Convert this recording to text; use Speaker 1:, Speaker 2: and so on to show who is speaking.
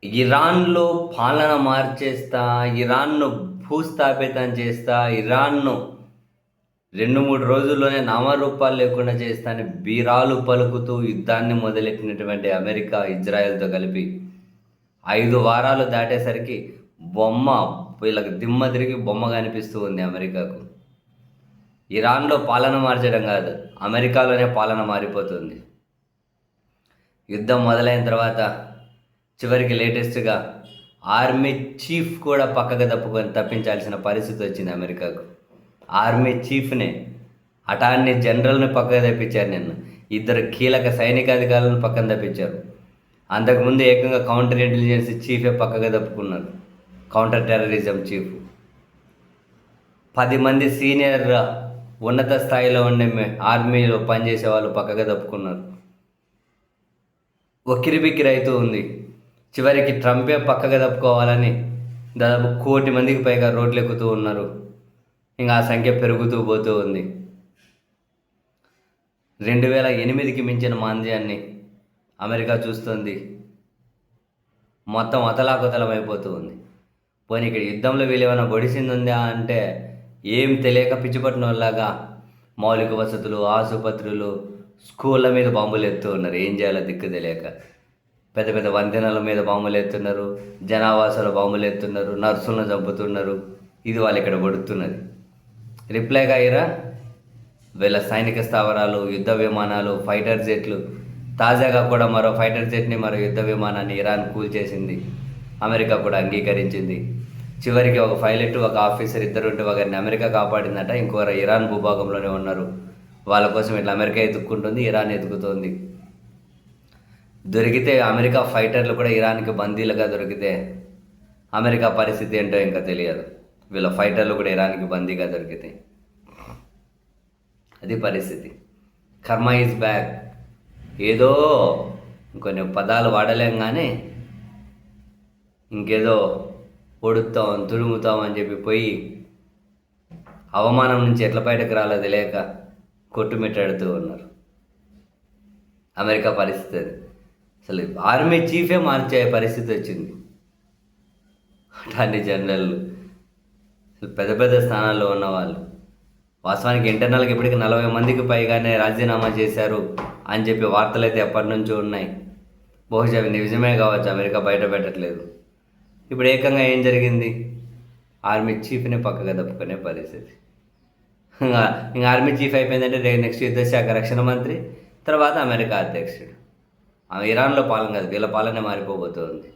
Speaker 1: ఇరాన్‌లో పాలన మార్చేస్తా, ఇరాన్‌ను భూస్థాపితం చేస్తా, ఇరాన్‌ను 2, 3 రోజుల్లోనే నామరూపాలు లేకుండా చేస్తా అని బీరాలు పలుకుతూ యుద్ధాన్ని మొదలెట్టినటువంటి అమెరికా, ఇజ్రాయెల్‌తో కలిపి 5 వారాలు దాటేసరికి బొమ్మ వీళ్ళకి దిమ్మ తిరిగి బొమ్మ కనిపిస్తూ ఉంది అమెరికాకు. ఇరాన్‌లో పాలన మార్చడం కాదు, అమెరికాలోనే పాలన మారిపోతుంది. యుద్ధం మొదలైన తర్వాత చివరికి లేటెస్ట్‌గా ఆర్మీ చీఫ్ కూడా పక్కకు తప్పించాల్సిన పరిస్థితి వచ్చింది అమెరికాకు. ఆర్మీ చీఫ్‌నే, అటార్నీ జనరల్‌ని పక్కకు తప్పించారు నిన్న. 2 కీలక సైనికాధికారులను పక్కన తప్పించారు. అంతకుముందు ఏకంగా కౌంటర్ ఇంటెలిజెన్స్ చీఫే పక్కకు తప్పుకున్నారు. Counter terrorism chief. 10 మంది సీనియర్ ఉన్నత స్థాయిలో ఉండే ఆర్మీలో పనిచేసే వాళ్ళు పక్కకు తప్పుకున్నారు. ఉక్కిరిబిక్కిరి అవుతూ ఉంది. చివరికి ట్రంపే పక్కగా తప్పుకోవాలని దాదాపు 1 కోటి మందికి పైగా రోడ్లు ఎక్కుతూ ఉన్నారు. ఇంకా ఆ సంఖ్య పెరుగుతూ పోతూ ఉంది. 2008కి మించిన మాంద్యాన్ని అమెరికా చూస్తుంది. మొత్తం అతలాకుతలం అయిపోతూ ఉంది. పోనీ ఇక్కడ యుద్ధంలో వీళ్ళేమైనా బొడిసింది ఉందా అంటే ఏం తెలియక పిచ్చిపట్టినోళ్ళలాగా మౌలిక వసతులు, ఆసుపత్రులు, స్కూళ్ళ మీద బాంబులు ఎత్తూ ఉన్నారు. ఏం చేయాలో దిక్కు తెలియక. పెద్ద పెద్ద వంతెనల మీద బాంబులు ఎత్తున్నారు, జనావాసాల బాంబులు ఎత్తున్నారు, నర్సులను చంపుతున్నారు. ఇది వాళ్ళు ఇక్కడ పడుతున్నది. రిప్లైగా ఇరాన్ వీళ్ళ సైనిక స్థావరాలు, యుద్ధ విమానాలు, ఫైటర్ జెట్లు, తాజాగా కూడా మరో ఫైటర్ జెట్ని, మరో యుద్ధ విమానాన్ని ఇరాన్ కూల్చేసింది. అమెరికా కూడా అంగీకరించింది. చివరికి ఒక పైలట్, ఒక ఆఫీసర్ ఇద్దరుంటే ఒకరిని అమెరికా కాపాడిందట. ఇంకొకరు ఇరాన్ భూభాగంలోనే ఉన్నారు. వాళ్ళ కోసం ఇట్లా అమెరికా ఎత్తుక్కుంటుంది, ఇరాన్ ఎత్తుకుతోంది. దొరికితే అమెరికా ఫైటర్లు కూడా ఇరాన్కి బందీలుగా దొరికితే అమెరికా పరిస్థితి ఏంటో ఇంకా తెలియదు. వీళ్ళ ఫైటర్లు కూడా ఇరాన్కి బందీగా దొరికితే అది పరిస్థితి. కర్మ ఈజ్ బ్యాక్. ఏదో కొన్ని పదాలు వాడలేం కానీ ఇంకేదో పొడుస్తాం, తుడుముతాం అని చెప్పి పోయి అవమానం నుంచి ఎట్లా బయటకు రాలేదు లేక కొట్టుమిట్టాడుతూ ఉన్నారు. అమెరికా పరిస్థితి అది. అసలు ఆర్మీ చీఫే మార్చే పరిస్థితి వచ్చింది. అటార్నీ జనరల్, పెద్ద పెద్ద స్థానాల్లో ఉన్నవాళ్ళు. వాస్తవానికి ఇంటర్నల్గా ఇప్పటికి 40 మందికి పైగానే రాజీనామా చేశారు అని చెప్పి వార్తలు అయితే ఎప్పటి నుంచో ఉన్నాయి. బహుశా అవి నిజమే కావచ్చు, అమెరికా బయట పెట్టట్లేదు. ఇప్పుడు ఏకంగా ఏం జరిగింది? ఆర్మీ చీఫ్ని పక్కగా తప్పుకునే పరిస్థితి. ఇంకా ఆర్మీ చీఫ్ అయిపోయిందంటే నెక్స్ట్ యుద్ధశాఖ రక్షణ మంత్రి, తర్వాత అమెరికా అధ్యక్షుడు. ఇరాన్లో పాలన కాదు, వీళ్ళ పాలనే మారిపోబోతుంది.